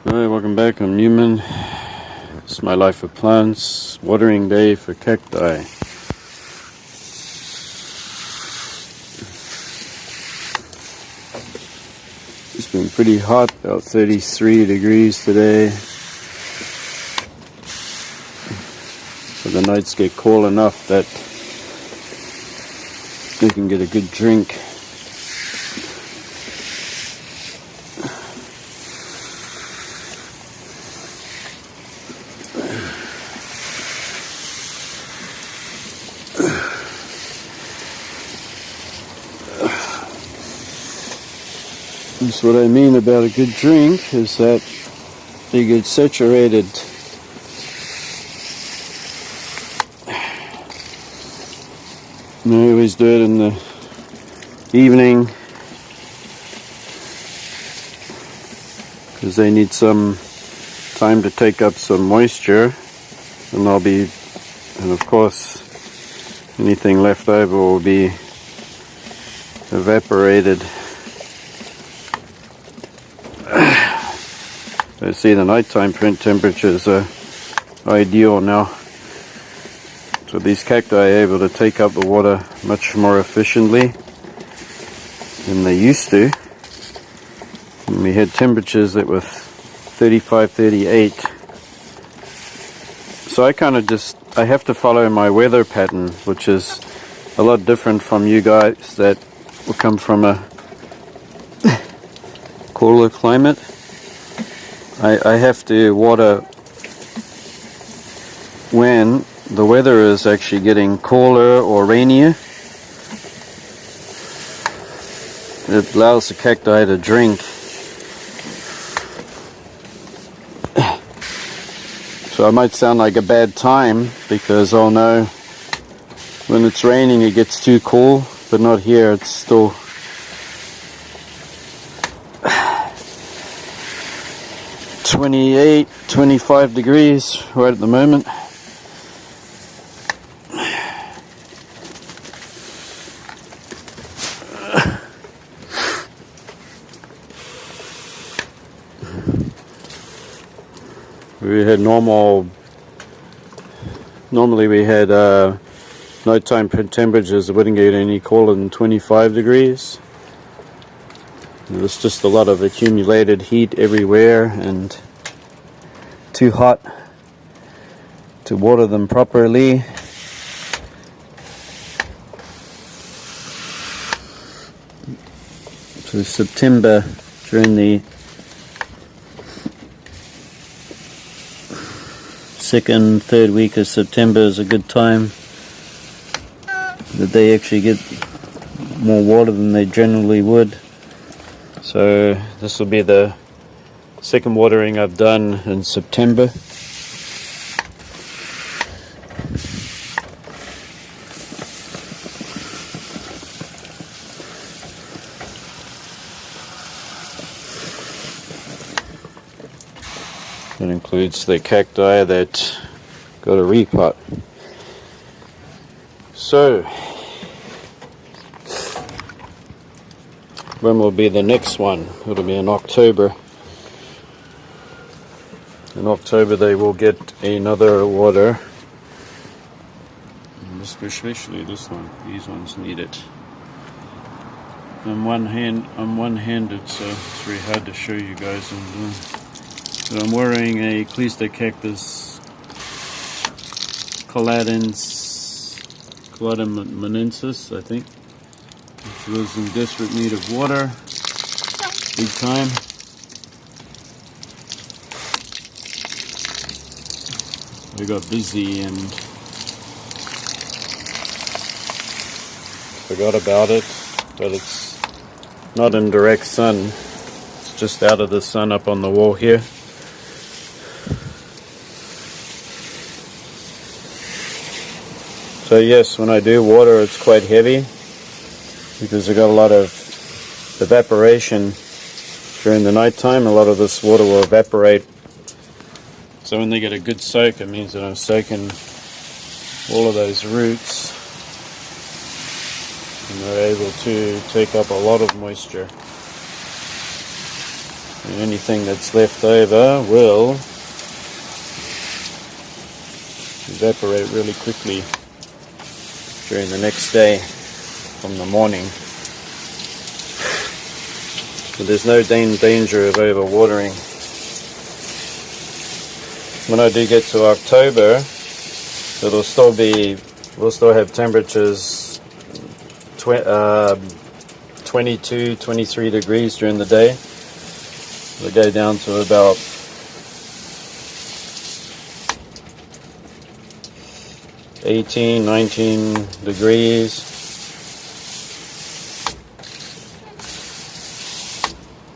Hi, welcome back. I'm Newman. It's my life of plants. Watering day for cacti. It's been pretty hot, about 33 degrees today. So the nights get cool enough that you can get a good drink. That's what I mean about a good drink, is that you get saturated. And I always do it in the evening because they need some time to take up some moisture, and of course anything left over will be evaporated. So see, the nighttime temperatures are ideal now. So these cacti are able to take up the water much more efficiently than they used to. And we had temperatures that were 35, 38. So I have to follow my weather pattern, which is a lot different from you guys that will come from a cooler climate. I have to water when the weather is actually getting cooler or rainier. It allows the cacti to drink. So I might sound like a bad time because I'll know when it's raining it gets too cool, but not here. It's still 28, 25 degrees right at the moment. We had normally we had nighttime temperatures that wouldn't get any cooler than 25 degrees. There's just a lot of accumulated heat everywhere and too hot to water them properly. So September, during the second, third week of September is a good time that they actually get more water than they generally would. So this will be the second watering I've done in September. That includes the cacti that got a repot. So when will be the next one? It'll be in October. In October they will get another water. Especially this one. These ones need it. On one hand it's very hard to show you guys. But I'm wearing a Cleista cactus Caladensis, I think. Which was in desperate need of water, big time. We got busy and forgot about it, but it's not in direct sun. It's just out of the sun up on the wall here. So yes, when I do water it's quite heavy, because I got a lot of evaporation during the night time. A lot of this water will evaporate. So when they get a good soak, it means that I'm soaking all of those roots, and they're able to take up a lot of moisture. And anything that's left over will evaporate really quickly during the next day from the morning. So there's no danger of overwatering. When I do get to October, we'll still have temperatures 22, 23 degrees during the day. We'll go down to about 18, 19 degrees.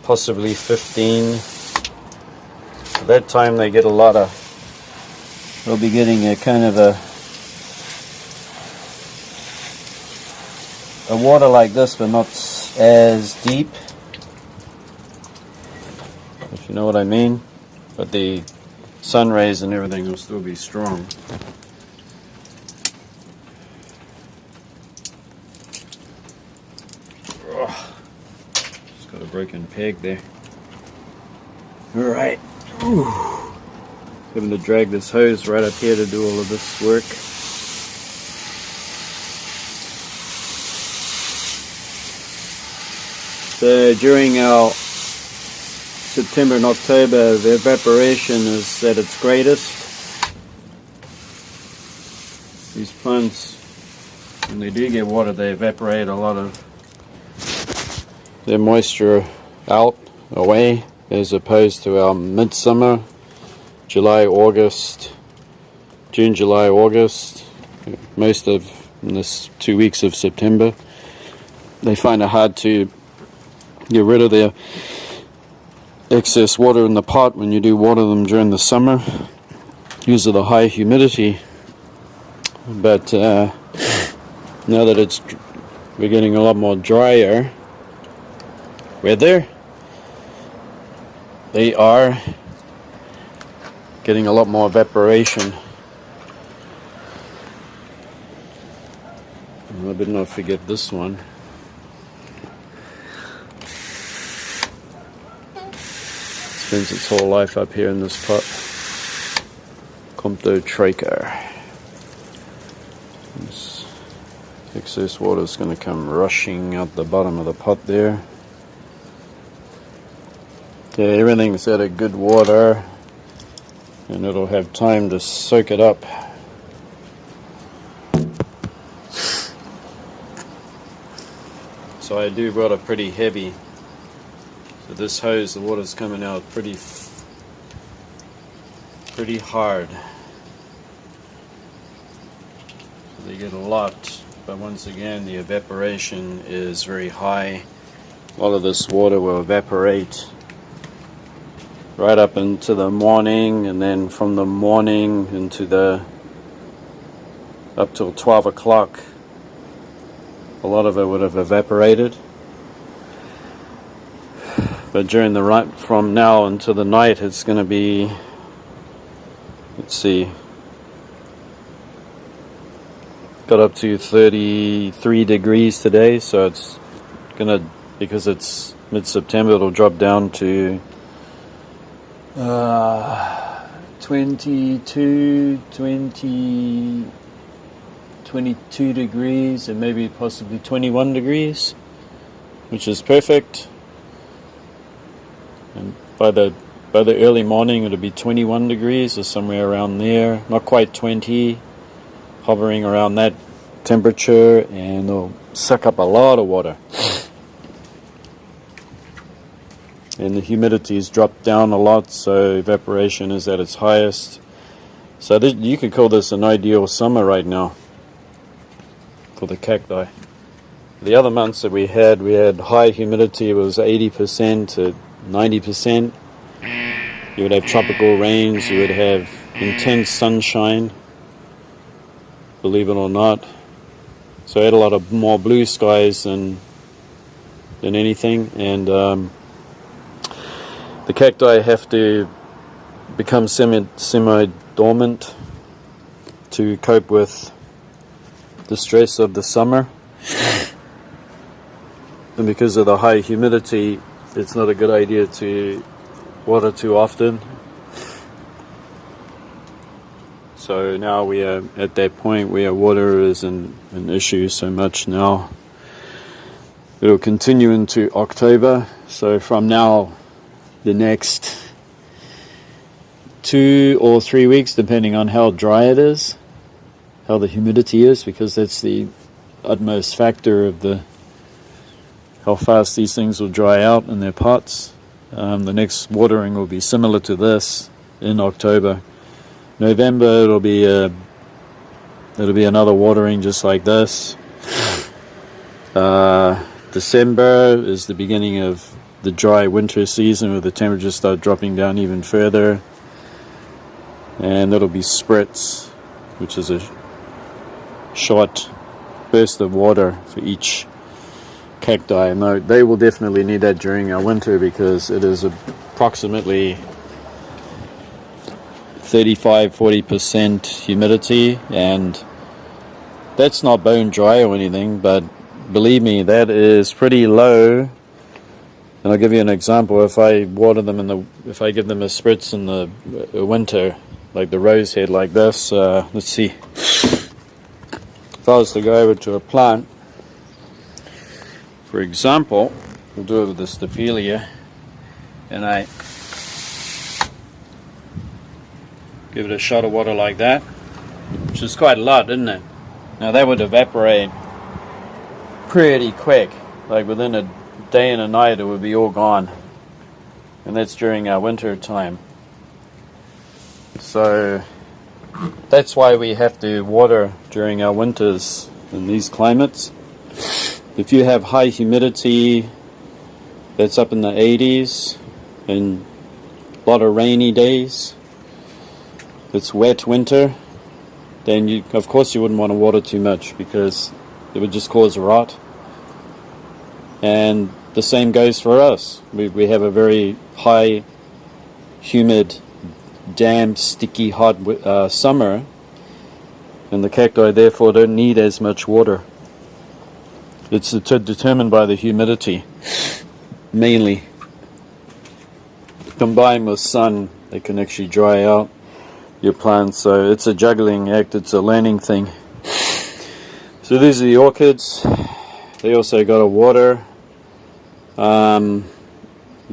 Possibly 15. At that time they get a lot of, we'll be getting a kind of a water like this, but not as deep, if you know what I mean. But the sun rays and everything will still be strong. Just got a broken peg there. Alright. Having to drag this hose right up here to do all of this work. So during our September and October, the evaporation is at its greatest. These plants, when they do get water, they evaporate a lot of their moisture out, away, as opposed to our midsummer, July, August, June, July, August, most of this 2 weeks of September. They find it hard to get rid of their excess water in the pot when you do water them during the summer because of the high humidity. But now that we're getting a lot more drier weather, they are getting a lot more evaporation. I better not forget this one. Spends its whole life up here in this pot. Traker. This excess water is going to come rushing out the bottom of the pot there. Yeah, everything's at a good water, and it'll have time to soak it up. So I do brought it pretty heavy. So this hose, the water's coming out pretty hard. So they get a lot, but once again the evaporation is very high. A lot of this water will evaporate right up into the morning, and then from the morning into up till 12 o'clock, a lot of it would have evaporated. But during from now until the night, it's going to be, let's see, got up to 33 degrees today, so it's going to, because it's mid-September, it'll drop down to 22 degrees, and maybe possibly 21 degrees, which is perfect. And by the early morning it'll be 21 degrees or somewhere around there, not quite 20, hovering around that temperature, and it'll suck up a lot of water. And the humidity has dropped down a lot, so evaporation is at its highest. So you could call this an ideal summer right now for the cacti. The other months that we had high humidity. It was 80% to 90%. You would have tropical rains, you would have intense sunshine, believe it or not. So I had a lot of more blue skies than anything, and the cacti have to become semi-dormant to cope with the stress of the summer. And because of the high humidity, it's not a good idea to water too often. So now we are at that point where water isn't an issue so much now. It'll continue into October. So from now, the next 2 or 3 weeks, depending on how dry it is, how the humidity is, because that's the utmost factor of how fast these things will dry out in their pots. The next watering will be similar to this in October. November it'll be another watering just like this. December is the beginning of the dry winter season, where the temperatures start dropping down even further, and it'll be spritz, which is a short burst of water for each cacti. And they will definitely need that during our winter, because it is approximately 35-40% humidity, and that's not bone dry or anything, but believe me, that is pretty low. And I'll give you an example. If I water them if I give them a spritz in the winter, like the rose head like this, let's see, if I was to go over to a plant, for example, we'll do it with the Stapelia, and I give it a shot of water like that, which is quite a lot, isn't it? Now that would evaporate pretty quick, like within a day and a night it would be all gone, and that's during our winter time. So that's why we have to water during our winters in these climates. If you have high humidity that's up in the 80s and a lot of rainy days, it's wet winter, then of course you wouldn't want to water too much, because it would just cause rot. And the same goes for us. We have a very high, humid, damp, sticky, hot summer, and the cacti therefore don't need as much water. It's determined by the humidity, mainly. Combined with sun, they can actually dry out your plants. So it's a juggling act, it's a learning thing. So these are the orchids. They also got a water.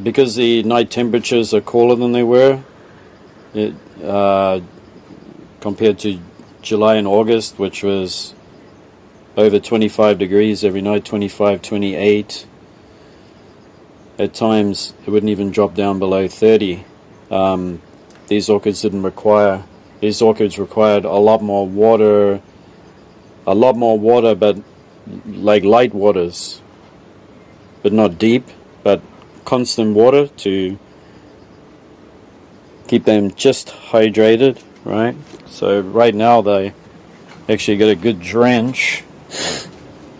Because the night temperatures are cooler than they were, compared to July and August, which was over 25 degrees every night, 25, 28. At times it wouldn't even drop down below 30. These orchids required a lot more water, but like light waters, but not deep, but constant water to keep them just hydrated, right? So right now they actually get a good drench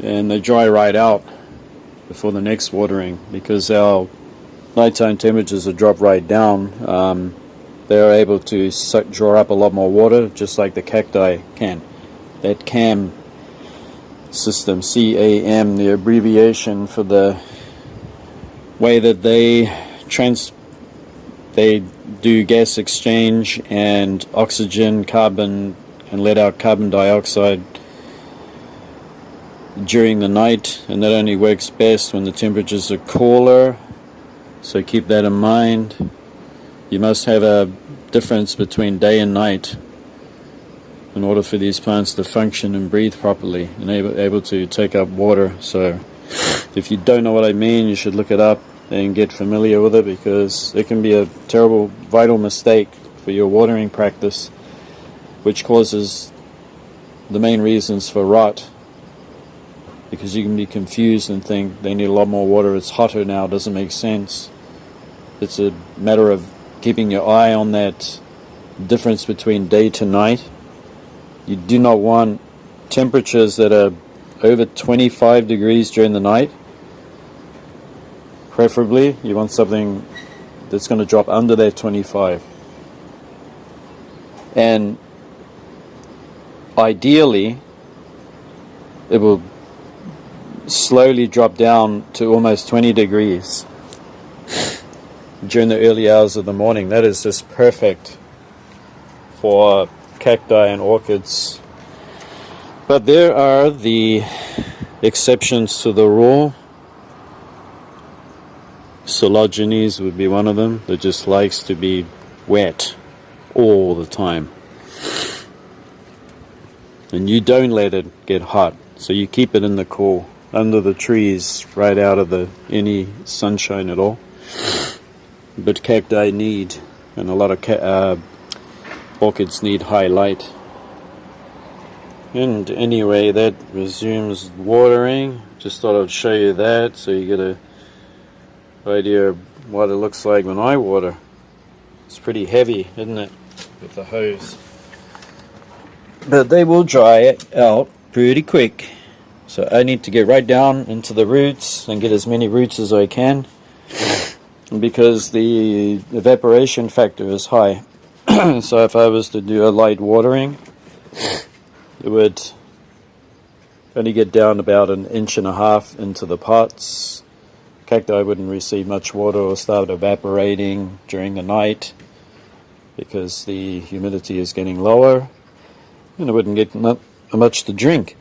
and they dry right out before the next watering, because our nighttime temperatures are dropped right down. They are able to draw up a lot more water, just like the cacti can. That CAM system, CAM, the abbreviation for the way that they do gas exchange and oxygen, carbon, and let out carbon dioxide during the night, and that only works best when the temperatures are cooler. So keep that in mind. You must have a difference between day and night in order for these plants to function and breathe properly and able to take up water. So if you don't know what I mean, you should look it up and get familiar with it, because it can be a terrible vital mistake for your watering practice, which causes the main reasons for rot, because you can be confused and think they need a lot more water, it's hotter now, doesn't make sense. It's a matter of keeping your eye on that difference between day to night. You do not want temperatures that are over 25 degrees during the night. Preferably, you want something that's going to drop under that 25. And ideally, it will slowly drop down to almost 20 degrees. during the early hours of the morning. That is just perfect for cacti and orchids. But there are the exceptions to the rule. Coleogenes would be one of them that just likes to be wet all the time. And you don't let it get hot, so you keep it in the cool, under the trees, right out of any sunshine at all. But cacti need, and a lot of orchids need high light. And anyway, that resumes watering. Just thought I'd show you that so you get an idea of what it looks like when I water. It's pretty heavy, isn't it, with the hose? But they will dry out pretty quick. So I need to get right down into the roots and get as many roots as I can, because the evaporation factor is high. So if I was to do a light watering, it would only get down about 1.5 inches into the pots. Cacti wouldn't receive much water or start evaporating during the night because the humidity is getting lower, and it wouldn't get much to drink.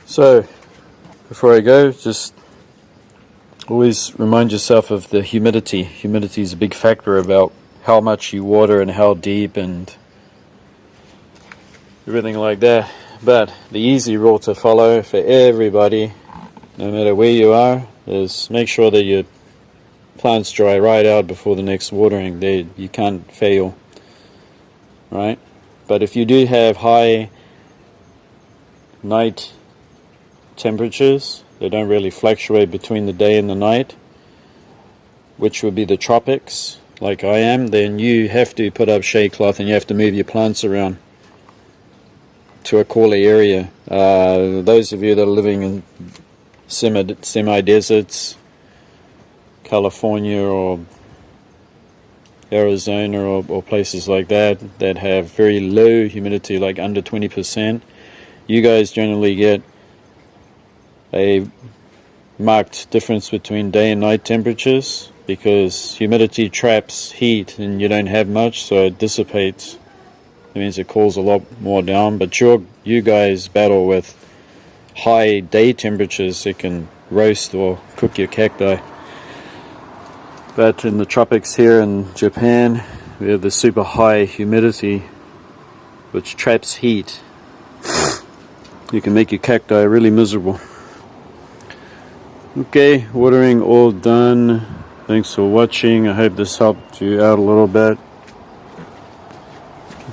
So before I go, just always remind yourself of the humidity. Humidity is a big factor about how much you water and how deep and everything like that. But the easy rule to follow for everybody, no matter where you are, is make sure that your plants dry right out before the next watering. You can't fail, right? But if you do have high night temperatures, they don't really fluctuate between the day and the night, which would be the tropics, like I am, then you have to put up shade cloth and you have to move your plants around to a cooler area. Those of you that are living in semi-deserts, California or Arizona or places like that have very low humidity, like under 20%, you guys generally get a marked difference between day and night temperatures, because humidity traps heat and you don't have much, so it dissipates. It means it cools a lot more down. But you guys battle with high day temperatures that can roast or cook your cacti. But in the tropics here in Japan, we have the super high humidity which traps heat. You can make your cacti really miserable. Okay, watering all done. Thanks for watching. I hope this helped you out a little bit.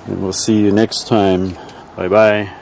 And we'll see you next time. Bye bye.